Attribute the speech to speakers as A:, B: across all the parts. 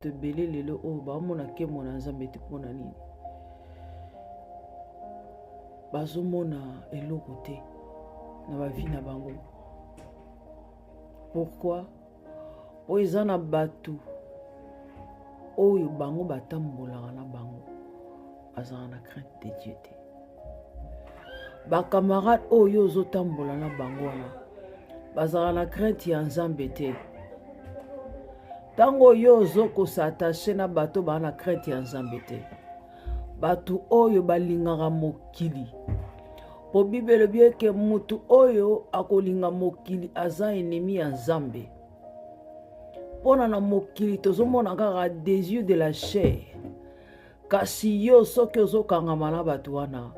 A: te belé lelo o ba mona ke mona nzambe te pona nini bazo mona eloko te na ba vie na bango. Pourquoi? O eza na batu oyo bango batambolaka na bango bazala na crainte de Dieu te. Ba camarade oyo ozotambola na bango wana bazala na crainte ya nzambe te. Tango yo ozoko s'attacher na bato ba na crainte ya nzambe te. Batu oyo balingaka mokili. Po Bible bien ke mutu oyo akolinga mokili aza ennemi ya nzambe. Pona na mokili tozomona kaka désir de la chair. Kasi yo soki ozokangama na batu wana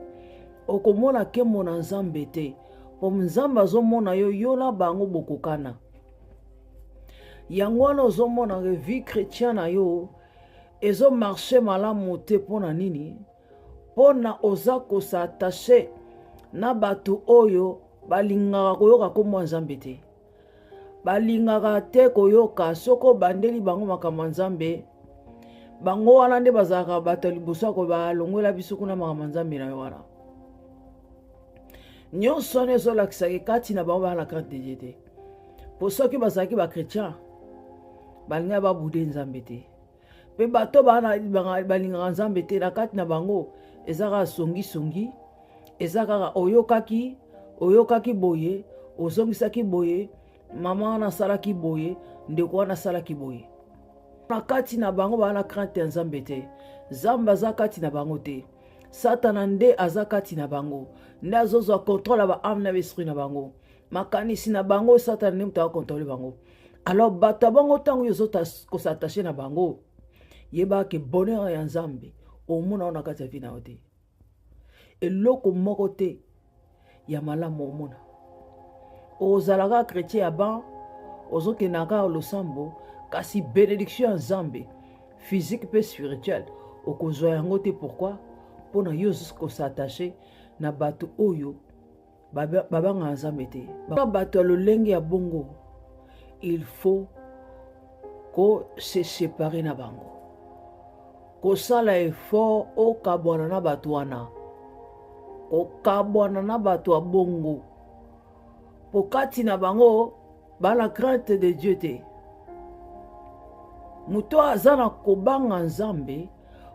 A: okomona ke mona nzambe te. Po nzambe azomona yo yo na bango bokokana. Yango wana ozomona ke vie chrétienne na yo ezo marché malamu te pona nini? Pona oza ko s'attacher na batu oyo balingaka koyoka komwa nzambe te. Balingaka te koyoka soko bandeli bango makambo nzambe. Bango wana nde bazalaka bato liboso ko balongola biso kuna makambo nzambe na yo wana. Nyonso ezolakisaka kati na bango bana crainte de Dieu te. Po soki bazalaki ba chrétien balinga babude nzambe te. Pe bato balingaka nzambe te na kati na bango ezaka songi ezaka oyokaki boye ozongisaki boye mama wana salaki boye ndeko wana salaki boye. Na kati na bango bana crainte ya nzambe te. Nzambe aza kati na bango te. Satana nde aza kati na bango. Nde azozwa contrôle ba âme na esprit na bango. Makanisi na bango Satana nde mto contrôle bango. Alors bato bango tango yozota ko s'attacher na bango yeba ke bonheur ya nzambe omona ona kati ya vie na yo te. Eloko moko te ya malamu omona. Ozalaka chrétien ya ban ozokenaka losambo kasi bénédiction ya nzambe physique pe spirituelle okozwa yango te. Pourquoi? Pona yo ko s'attacher na bato oyo babanga nzambe te. Ba bato lolenge ya bongo il faut ko se séparer na bango. Ko sala effort o kabwana na bato wana. Ko kabwana na bato ya bongo. Po kati na bango bana crainte de Dieu te. Muto aza na kobanga nzambe,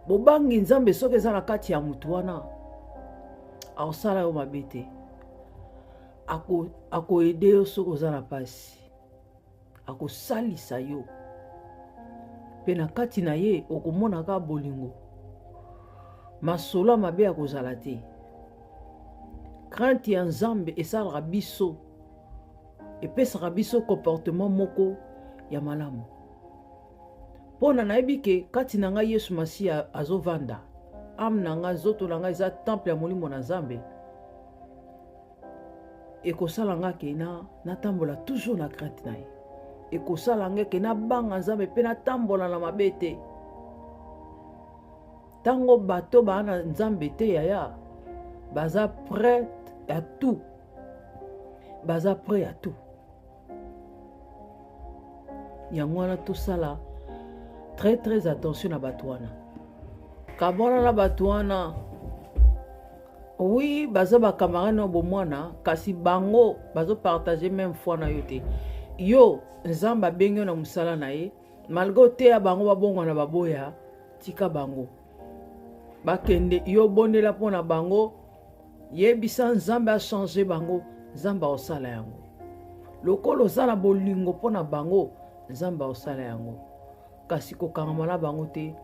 A: bobangi nzambe soki eza na kati ya mutu wana akosala yo mabe te. Ako ede yo soki oza na pasi. Akosalisa yo. Pe na kati na ye okomona ka bolingo. Masolo mabe akozala te. Crainte ya nzambe esalaka biso epesaka biso comportement moko ya malamu. Pona nayebi ke kati na ngai Yesu Masiya azovanda. Ame na ngai nzoto na ngai eza temple ya molimo na Nzambe. Ekosala nga ke natambola toujours na crainte na ye. Ekosala nga ke nabanga Nzambe pe natambola na mabe te. Tango bato bana Nzambe te yaya baza prêt à tout. Baza prêt à tout. Yango wana tosala très attention na bato wana. Kabona na bato wana oui baza ba camarade no bomwana kasi bango bazo partager même foi na yo te. Yo Nzambe abengi na musala na ye malgré te ya bango babongo na baboya tika bango. Bakende yo bondela pona bango yebisa Nzambe a changer bango Nzambe osala yango. Lokolo sala bolingo pona bango Nzambe osala yango. Kasi kokangama na bango te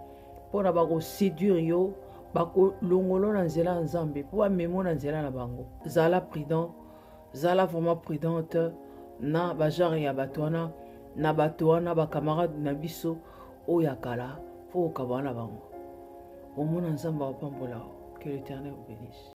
A: pona bako séduire yo bako longolo na nzela Nzambe po amemo na nzela na bango. Zala prudent, zala vraiment prudente na bajare ya bato wana na bato wana ba camarade na biso oya kala po okabana bango. Omona Nzambe apambola. Que l'Éternel vous bénisse.